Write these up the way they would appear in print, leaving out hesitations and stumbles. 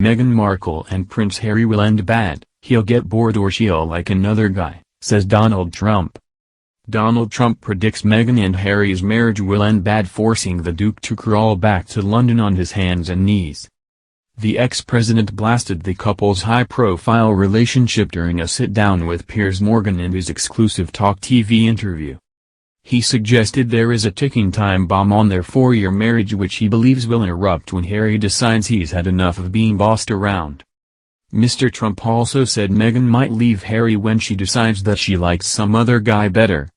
Meghan Markle and Prince Harry will end bad. He'll get bored or she'll like another guy, says Donald Trump. Donald Trump predicts Meghan and Harry's marriage will end bad, forcing the Duke to crawl back to London on his hands and knees. The ex-president blasted the couple's high-profile relationship during a sit-down with Piers Morgan in his exclusive Talk TV interview. He suggested there is a ticking time bomb on their 4-year marriage which he believes will erupt when Harry decides he's had enough of being bossed around. Mr. Trump also said Meghan might leave Harry when she decides that she likes some other guy better.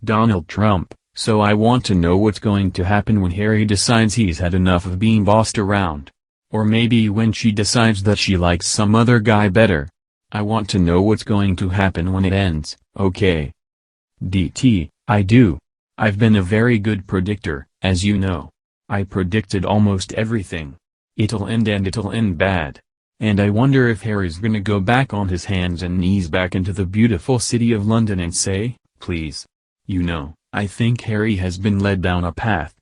Donald Trump: so I want to know what's going to happen when Harry decides he's had enough of being bossed around. Or maybe when she decides that she likes some other guy better. I want to know what's going to happen when it ends, okay? DT: I do. I've been a very good predictor, as you know. I predicted almost everything. It'll end and it'll end bad. And I wonder if Harry's gonna go back on his hands and knees back into the beautiful city of London and say, please. You know, I think Harry has been led down a path.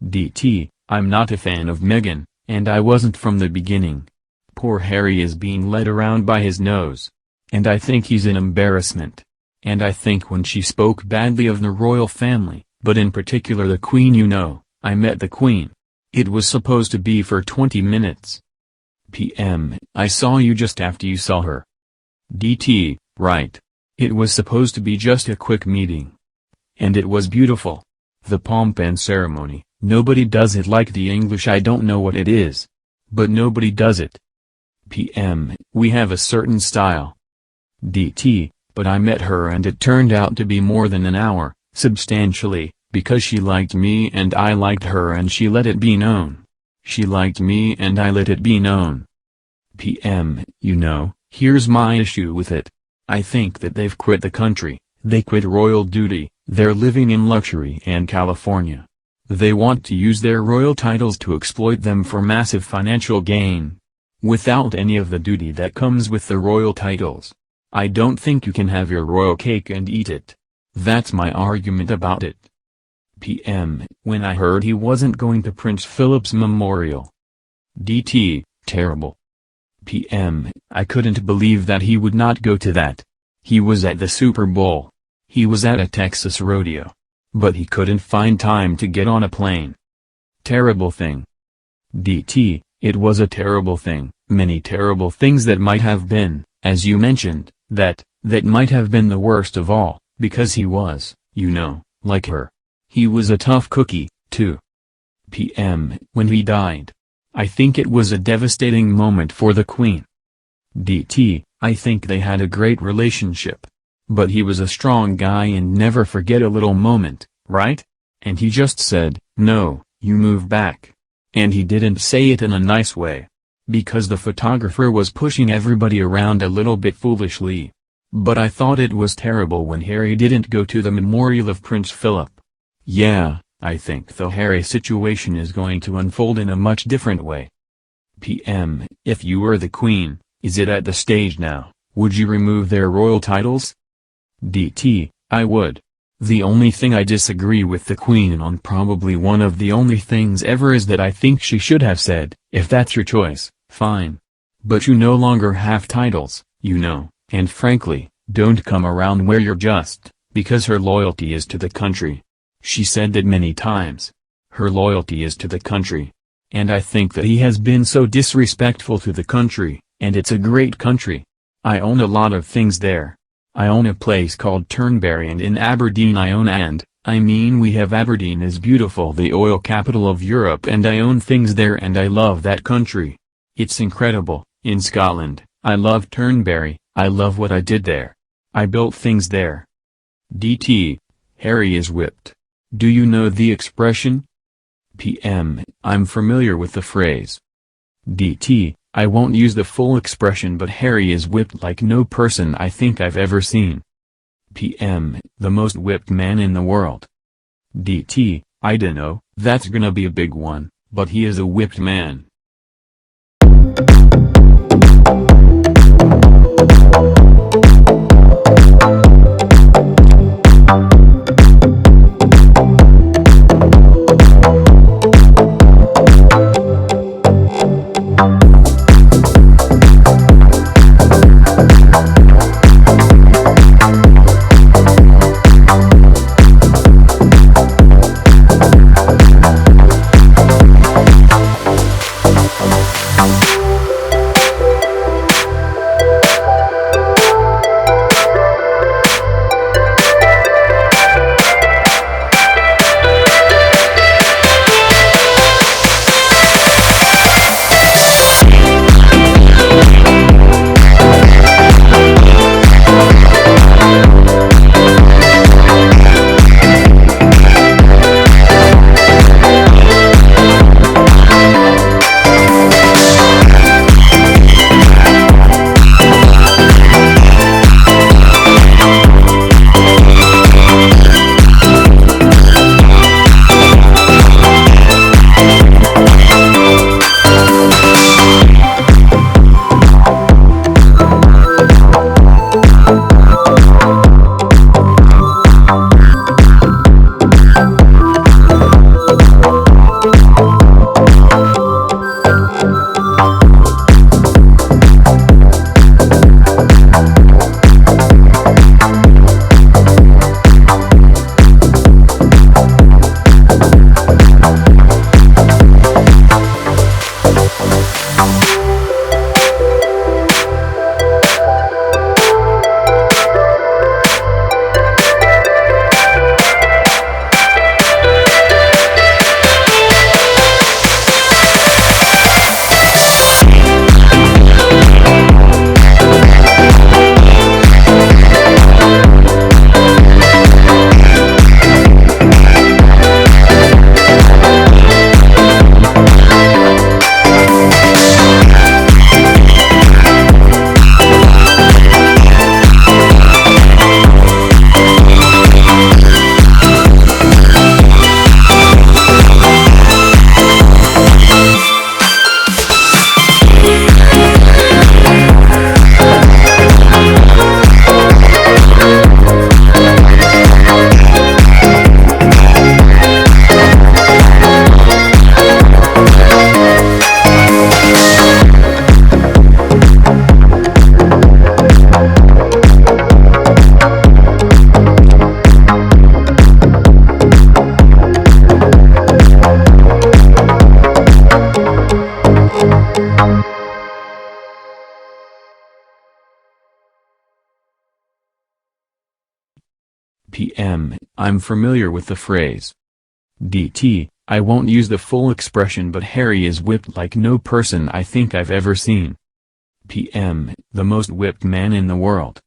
DT: I'm not a fan of Meghan, and I wasn't from the beginning. Poor Harry is being led around by his nose. And I think he's an embarrassment. And I think when she spoke badly of the royal family, but in particular the Queen, you know, I met the Queen. It was supposed to be for 20 minutes. PM: I saw you just after you saw her. DT: right. It was supposed to be just a quick meeting. And it was beautiful. The pomp and ceremony, nobody does it like the English. I don't know what it is. But nobody does it. PM: we have a certain style. DT: but I met her and it turned out to be more than an hour, substantially, because she liked me and I liked her and she let it be known. She liked me and I let it be known. PM: you know, here's my issue with it. I think that they've quit the country, they quit royal duty, they're living in luxury and California. They want to use their royal titles to exploit them for massive financial gain. Without any of the duty that comes with the royal titles. I don't think you can have your royal cake and eat it. That's my argument about it. PM: when I heard he wasn't going to Prince Philip's memorial. DT: terrible. PM: I couldn't believe that he would not go to that. He was at the Super Bowl. He was at a Texas rodeo. But he couldn't find time to get on a plane. Terrible thing. DT: it was a terrible thing, many terrible things that might have been, as you mentioned, that might have been the worst of all, because he was, you know, like her. He was a tough cookie, too. PM: when he died. I think it was a devastating moment for the Queen. DT: I think they had a great relationship. But he was a strong guy and never forget a little moment, right? And he just said, no, you move back. And he didn't say it in a nice way. Because the photographer was pushing everybody around a little bit foolishly. But I thought it was terrible when Harry didn't go to the memorial of Prince Philip. Yeah, I think the Harry situation is going to unfold in a much different way. PM: if you were the Queen, is it at the stage now, would you remove their royal titles? DT: I would. The only thing I disagree with the Queen on, probably one of the only things ever, is that I think she should have said, if that's your choice, fine. But you no longer have titles, you know, and frankly, don't come around where you're just, because her loyalty is to the country. She said that many times. Her loyalty is to the country. And I think that he has been so disrespectful to the country, and it's a great country. I own a lot of things there. I own a place called Turnberry, and in Aberdeen I own, and, I mean, we have Aberdeen is beautiful, the oil capital of Europe, and I own things there and I love that country. It's incredible. In Scotland, I love Turnberry, I love what I did there. I built things there. DT: Harry is whipped. Do you know the expression? PM: I'm familiar with the phrase. DT: I won't use the full expression, but Harry is whipped like no person I think I've ever seen. PM: the most whipped man in the world. DT: I dunno, that's gonna be a big one, but he is a whipped man. PM, I'm familiar with the phrase. DT, I won't use the full expression, but Harry is whipped like no person I think I've ever seen. PM, the most whipped man in the world.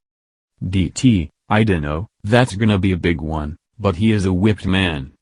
DT, I dunno, that's gonna be a big one, but he is a whipped man.